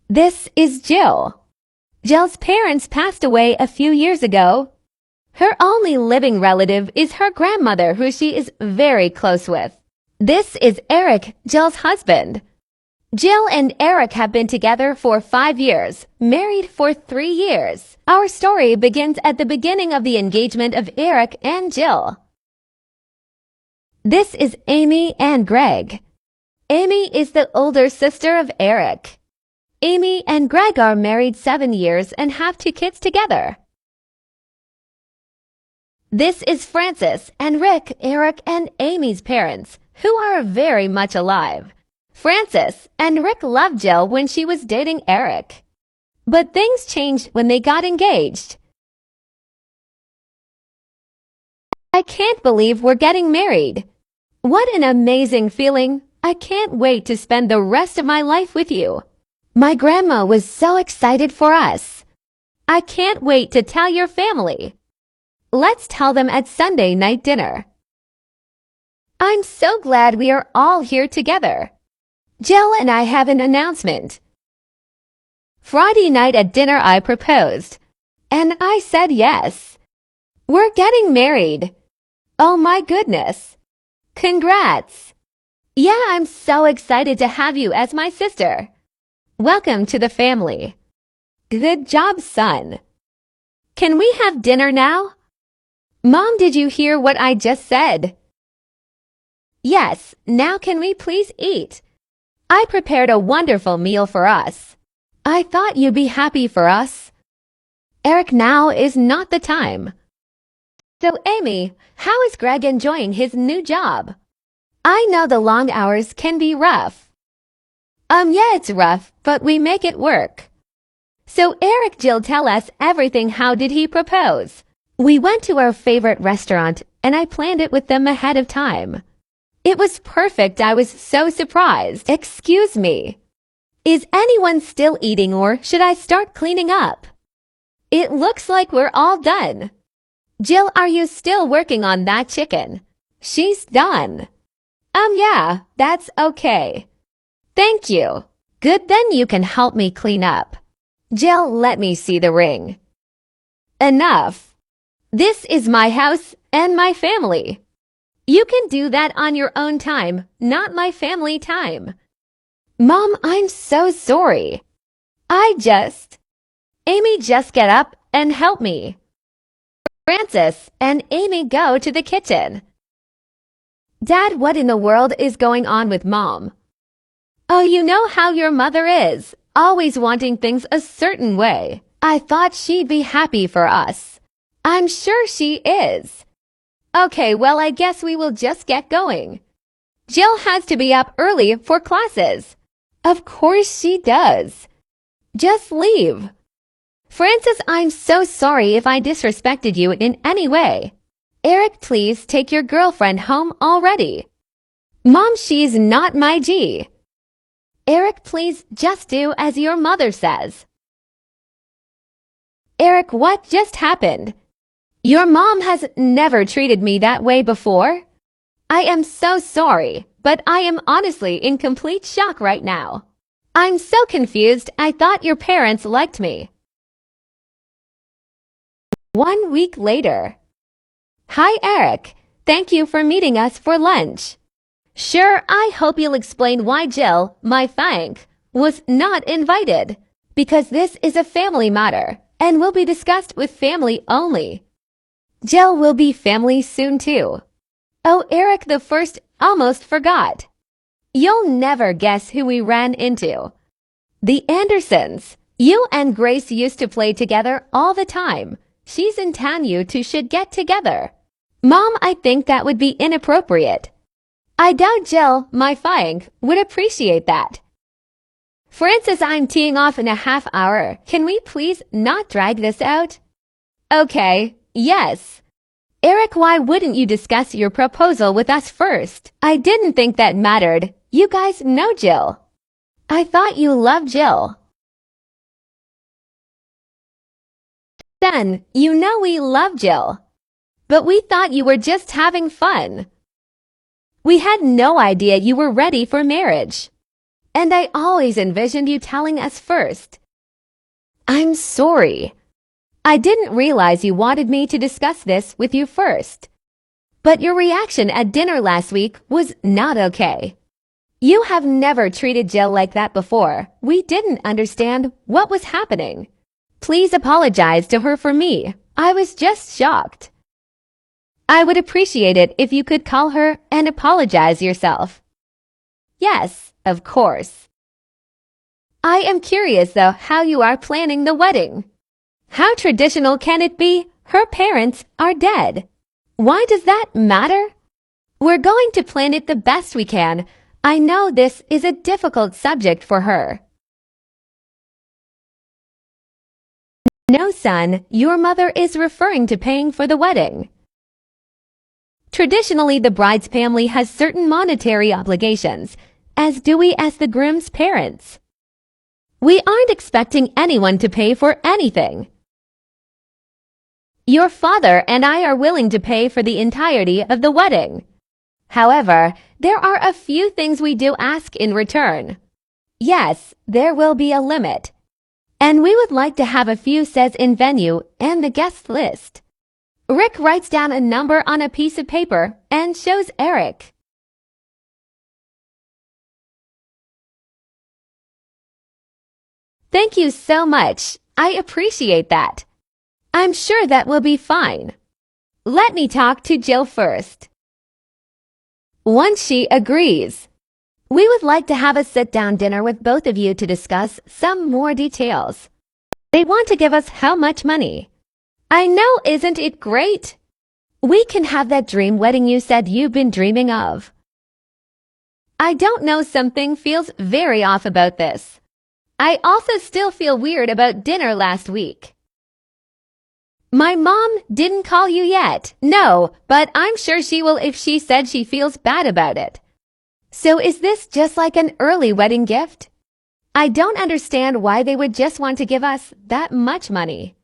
This is Jill. Jill's parents passed away a few years ago. Her only living relative is her grandmother, who she is very close with. This is Eric, Jill's husband. Jill and Eric have been together for 5 years, married for 3 years. Our story begins at the beginning of the engagement of Eric and Jill. This is Amy and Greg. Amy is the older sister of Eric. Amy and Greg are married 7 years and have 2 kids together. This is Francis and Rick, Eric and Amy's parents, who are very much alive. Francis and Rick loved Jill when she was dating Eric. But things changed when they got engaged. I can't believe we're getting married. What an amazing feeling. I can't wait to spend the rest of my life with you. My grandma was so excited for us. I can't wait to tell your family. Let's tell them at Sunday night dinner. I'm so glad we are all here together. Jill and I have an announcement. Friday night at dinner I proposed, and I said yes. We're getting married. Oh my goodness. Congrats. Yeah, I'm so excited to have you as my sister. Welcome to the family. Good job, son. Can we have dinner now? Mom, did you hear what I just said? Yes, now can we please eat? I prepared a wonderful meal for us. I thought you'd be happy for us. Eric, now is not the time. So, Amy, how is Greg enjoying his new job? I know the long hours can be rough. Yeah, it's rough, but we make it work. So, Eric, Jill, tell us everything. How did he propose? We went to our favorite restaurant, and I planned it with them ahead of time. It was perfect. I was so surprised. Excuse me. Is anyone still eating, or should I start cleaning up? It looks like we're all done. Jill, are you still working on that chicken? She's done. Yeah, that's okay. Thank you. Good, then you can help me clean up. Jill, let me see the ring. Enough. This is my house and my family. You can do that on your own time, not my family time. Mom, I'm so sorry. Amy, just get up and help me. Francis and Amy go to the kitchen. Dad, what in the world is going on with Mom? Oh, you know how your mother is, always wanting things a certain way. I thought she'd be happy for us. I'm sure she is. Okay, well, I guess we will just get going. Jill has to be up early for classes. Of course she does. Just leave. Francis, I'm so sorry if I disrespected you in any way. Eric, please take your girlfriend home already. Mom, she's not my G. Eric, please just do as your mother says. Eric, what just happened? Your mom has never treated me that way before. I am so sorry, but I am honestly in complete shock right now. I'm so confused. I thought your parents liked me. 1 week later. Hi, Eric. Thank you for meeting us for lunch. Sure, I hope you'll explain why Jill, my thank, was not invited. Because this is a family matter and will be discussed with family only. Jill will be family soon too. Oh, Eric, the first almost forgot. You'll never guess who we ran into. The Andersons. You and Grace used to play together all the time. She's in town. You two should get together. Mom, I think that would be inappropriate. I doubt Jill, my thank, would appreciate that. Francis, I'm teeing off in a half hour. Can we please not drag this out? Okay. Yes. Eric, why wouldn't you discuss your proposal with us first? I didn't think that mattered. You guys know Jill. I thought you loved Jill. Son, you know we love Jill. But we thought you were just having fun. We had no idea you were ready for marriage. and I always envisioned you telling us first. I'm sorry. I didn't realize you wanted me to discuss this with you first. But your reaction at dinner last week was not okay. You have never treated Jill like that before. We didn't understand what was happening. Please apologize to her for me. I was just shocked. I would appreciate it if you could call her and apologize yourself. Yes, of course. I am curious, though, how you are planning the wedding. How traditional can it be? Her parents are dead. Why does that matter? We're going to plan it the best we can. I know this is a difficult subject for her. No, son, your mother is referring to paying for the wedding. Traditionally, the bride's family has certain monetary obligations, as do we as the groom's parents. We aren't expecting anyone to pay for anything. Your father and I are willing to pay for the entirety of the wedding. However, there are a few things we do ask in return. Yes, there will be a limit. And we would like to have a few says in venue and the guest list. Rick writes down a number on a piece of paper and shows Eric. Thank you so much. I appreciate that. I'm sure that will be fine. Let me talk to Jill first. Once she agrees, we would like to have a sit-down dinner with both of you to discuss some more details. They want to give us how much money. I know, isn't it great? We can have that dream wedding you said you've been dreaming of. I don't know, something feels very off about this. I also still feel weird about dinner last week. My mom didn't call you yet. No, but I'm sure she will if she said she feels bad about it. So is this just like an early wedding gift? I don't understand why they would just want to give us that much money.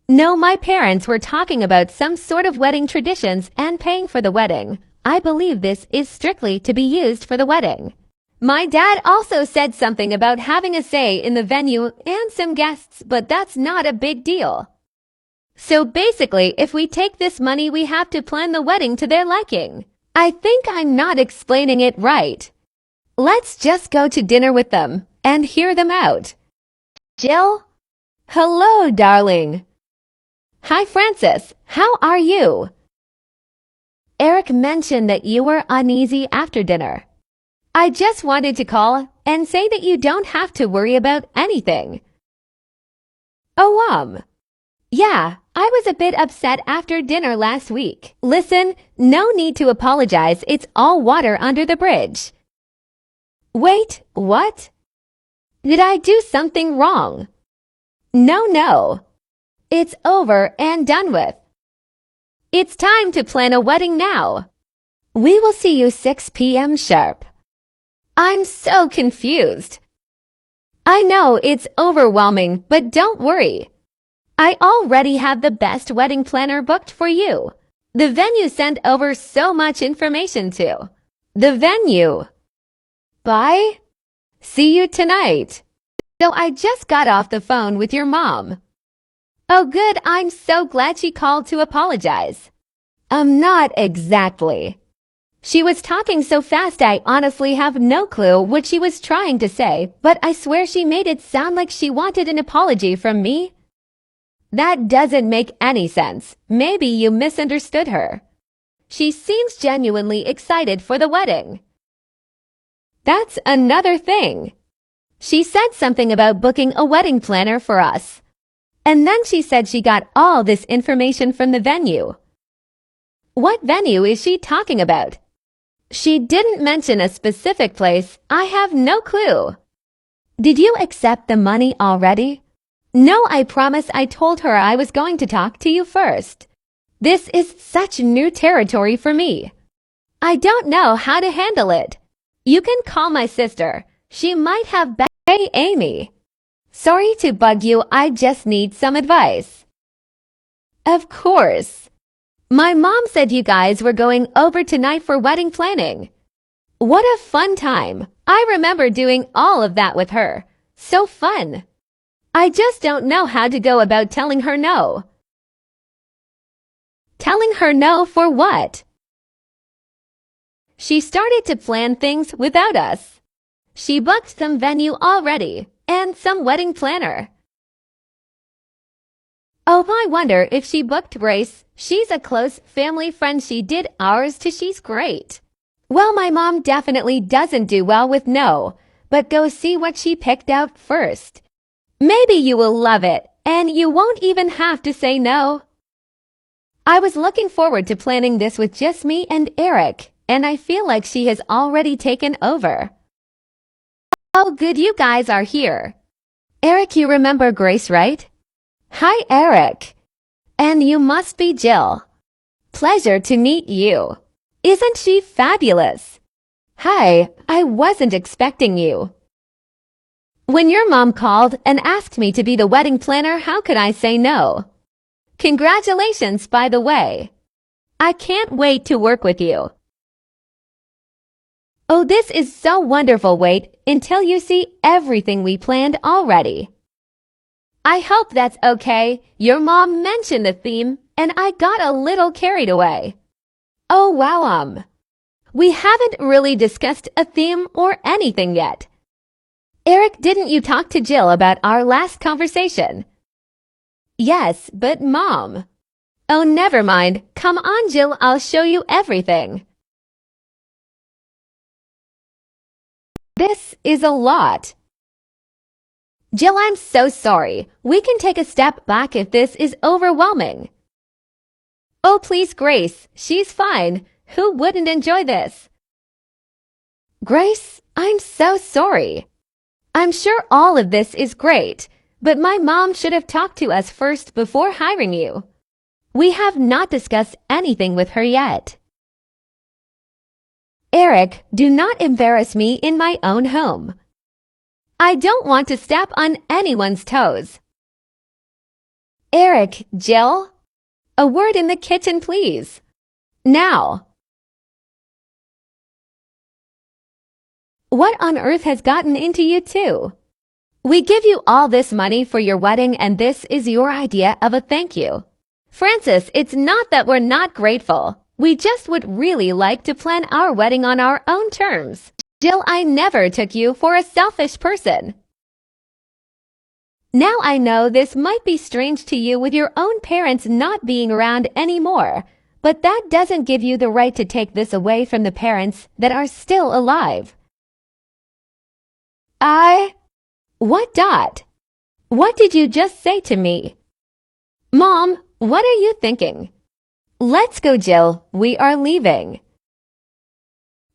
No, my parents were talking about some sort of wedding traditions and paying for the wedding. I believe this is strictly to be used for the wedding. My dad also said something about having a say in the venue and some guests, but that's not a big deal. So basically, if we take this money, we have to plan the wedding to their liking. I think I'm not explaining it right. Let's just go to dinner with them and hear them out. Jill? Hello, darling. Hi, Francis. How are you? Eric mentioned that you were uneasy after dinner. I just wanted to call and say that you don't have to worry about anything. Oh, yeah, I was a bit upset after dinner last week. Listen, no need to apologize. It's all water under the bridge. Wait, what? Did I do something wrong? No. It's over and done with. It's time to plan a wedding now. We will see you 6 p.m. sharp. I'm so confused. I know it's overwhelming, but don't worry. I already have the best wedding planner booked for you. The venue sent over so much information to. The venue. Bye. See you tonight. So I just got off the phone with your mom. Oh good, I'm so glad she called to apologize. Not exactly. She was talking so fast I honestly have no clue what she was trying to say, but I swear she made it sound like she wanted an apology from me. That doesn't make any sense. Maybe you misunderstood her. She seems genuinely excited for the wedding. That's another thing. She said something about booking a wedding planner for us. And then she said she got all this information from the venue. What venue is she talking about? She didn't mention a specific place. I have no clue. Did you accept the money already? No, I promise. I told her I was going to talk to you first. This is such new territory for me. I don't know how to handle it. You can call my sister. She might have better. Hey, Amy. Sorry to bug you. I just need some advice. Of course. My mom said you guys were going over tonight for wedding planning. What a fun time. I remember doing all of that with her. So fun. I just don't know how to go about telling her no. Telling her no for what? She started to plan things without us. She booked some venue already and some wedding planner. Oh, I wonder if she booked Grace. She's a close family friend. She did ours too. She's great. Well, my mom definitely doesn't do well with no, but go see what she picked out first. Maybe you will love it, and you won't even have to say no. I was looking forward to planning this with just me and Eric, and I feel like she has already taken over. Oh, good, you guys are here. Eric, you remember Grace, right? Hi, Eric. And you must be Jill. Pleasure to meet you. Isn't she fabulous? Hi, I wasn't expecting you. When your mom called and asked me to be the wedding planner, how could I say no? Congratulations, by the way. I can't wait to work with you. Oh, this is so wonderful. Wait until you see everything we planned already. I hope that's okay. Your mom mentioned the theme, and I got a little carried away. Oh, wow, we haven't really discussed a theme or anything yet. Eric, didn't you talk to Jill about our last conversation? Yes, but Mom. Oh, never mind. Come on, Jill, I'll show you everything. This is a lot. Jill, I'm so sorry. We can take a step back if this is overwhelming. Oh, please, Grace. She's fine. Who wouldn't enjoy this? Grace, I'm so sorry. I'm sure all of this is great, but my mom should have talked to us first before hiring you. We have not discussed anything with her yet. Eric, do not embarrass me in my own home. I don't want to step on anyone's toes. Eric, Jill, a word in the kitchen, please. Now. What on earth has gotten into you two? We give you all this money for your wedding and this is your idea of a thank you. Francis, it's not that we're not grateful. We just would really like to plan our wedding on our own terms. Jill, I never took you for a selfish person. Now I know this might be strange to you with your own parents not being around anymore, but that doesn't give you the right to take this away from the parents that are still alive. What, Dot? What did you just say to me? Mom, what are you thinking? Let's go, Jill. We are leaving.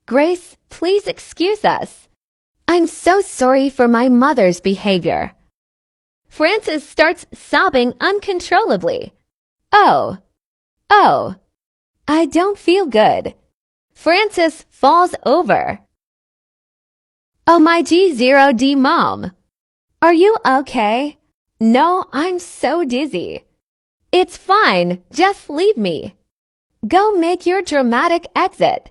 Grace, please excuse us. I'm so sorry for my mother's behavior. Francis starts sobbing uncontrollably. Oh, I don't feel good. Francis falls over. Oh, my G0D mom. Are you okay? No, I'm so dizzy. It's fine, just leave me. Go make your dramatic exit.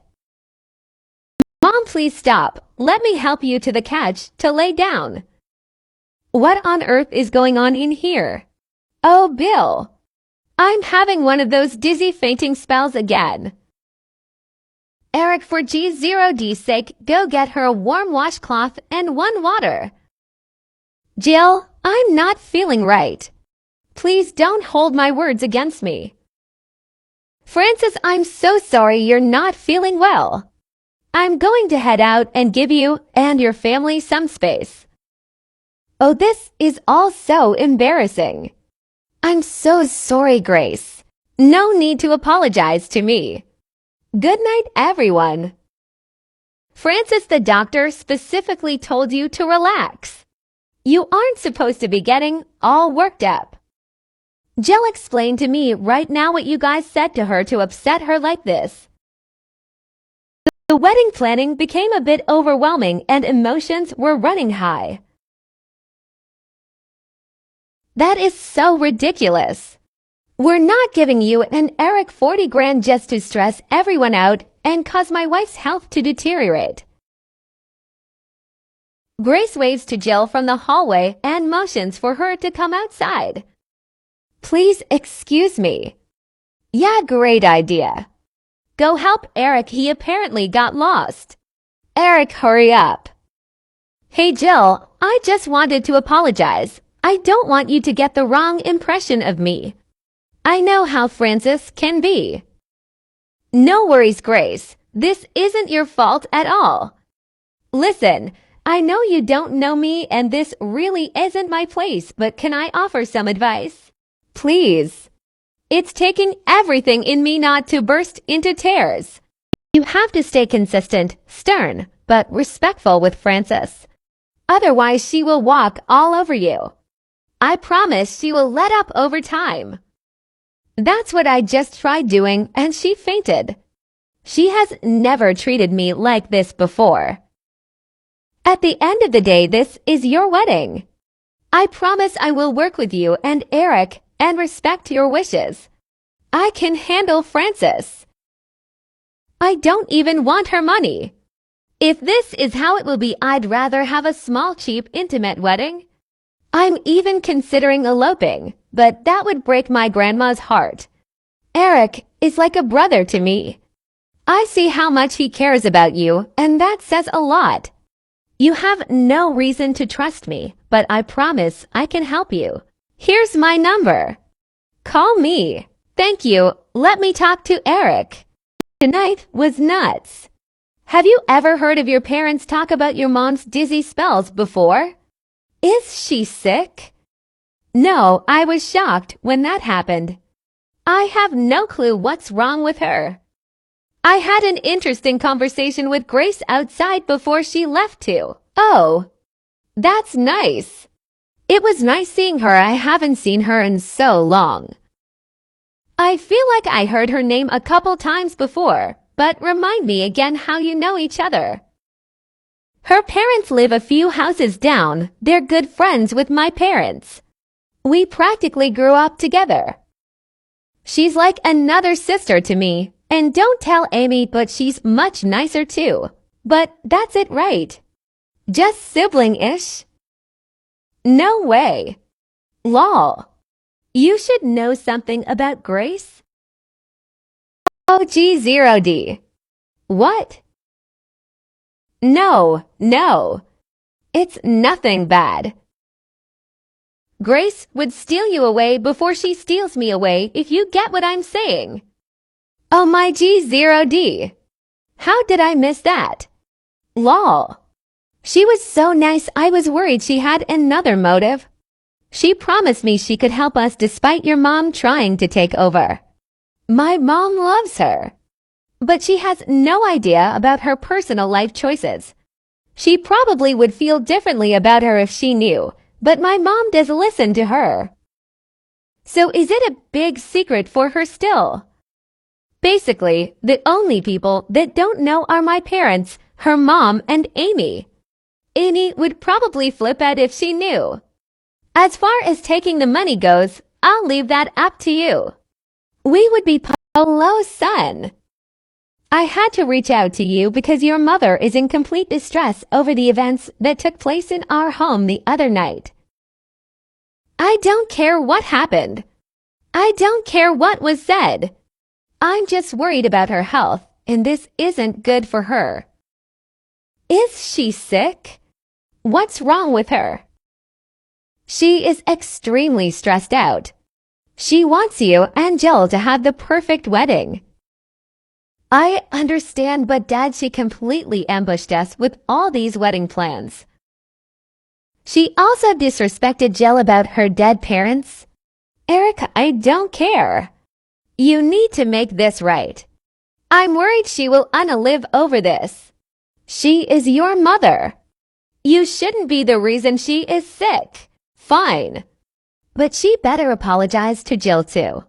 Mom, please stop. Let me help you to the couch to lay down. What on earth is going on in here? Oh, Bill. I'm having one of those dizzy fainting spells again. Eric, for G0D's sake, go get her a warm washcloth and one water. Jill, I'm not feeling right. Please don't hold my words against me. Francis, I'm so sorry you're not feeling well. I'm going to head out and give you and your family some space. Oh, this is all so embarrassing. I'm so sorry, Grace. No need to apologize to me. Good night, everyone. Francis, the doctor specifically told you to relax. You aren't supposed to be getting all worked up. Jill explained to me right now what you guys said to her to upset her like this. The wedding planning became a bit overwhelming and emotions were running high. That is so ridiculous. We're not giving you and Eric 40 grand just to stress everyone out and cause my wife's health to deteriorate. Grace waves to Jill from the hallway and motions for her to come outside. Please excuse me. Yeah, great idea. Go help Eric, he apparently got lost. Eric, hurry up. Hey Jill, I just wanted to apologize. I don't want you to get the wrong impression of me. I know how Francis can be. No worries, Grace. This isn't your fault at all. Listen, I know you don't know me and this really isn't my place, but can I offer some advice? Please. It's taking everything in me not to burst into tears. You have to stay consistent, stern, but respectful with Frances. Otherwise, she will walk all over you. I promise she will let up over time. That's what I just tried doing, and she fainted. She has never treated me like this before. At the end of the day, this is your wedding. I promise I will work with you and Eric and respect your wishes. I can handle Frances. I don't even want her money. If this is how it will be, I'd rather have a small, cheap, intimate wedding. I'm even considering eloping, but that would break my grandma's heart. Eric is like a brother to me. I see how much he cares about you, and that says a lot. You have no reason to trust me, but I promise I can help you. Here's my number. Call me. Thank you. Let me talk to Eric. Tonight was nuts. Have you ever heard of your parents talk about your mom's dizzy spells before? Is she sick? No, I was shocked when that happened. I have no clue what's wrong with her. I had an interesting conversation with Grace outside before she left too. Oh, that's nice. It was nice seeing her. I haven't seen her in so long. I feel like I heard her name a couple times before, but remind me again how you know each other. Her parents live a few houses down. They're good friends with my parents. We practically grew up together. She's like another sister to me. And don't tell Amy, but she's much nicer too. But that's it, right? Just sibling-ish? No way. Lol. You should know something about Grace? OG0D. What? No. It's nothing bad. Grace would steal you away before she steals me away, if you get what I'm saying. Oh my G0D. How did I miss that? Lol. She was so nice, I was worried she had another motive. She promised me she could help us despite your mom trying to take over. My mom loves her. But she has no idea about her personal life choices. She probably would feel differently about her if she knew, but my mom does listen to her. So is it a big secret for her still? Basically, the only people that don't know are my parents, her mom, and Amy. Amy would probably flip out if she knew. As far as taking the money goes, I'll leave that up to you. We would be Hello, son. I had to reach out to you because your mother is in complete distress over the events that took place in our home the other night. I don't care what happened. I don't care what was said. I'm just worried about her health, and this isn't good for her. Is she sick? What's wrong with her? She is extremely stressed out. She wants you and Jill to have the perfect wedding. I understand, but Dad, she completely ambushed us with all these wedding plans. She also disrespected Jill about her dead parents. Eric, I don't care. You need to make this right. I'm worried she will live over this. She is your mother. You shouldn't be the reason she is sick. Fine. But she better apologize to Jill too.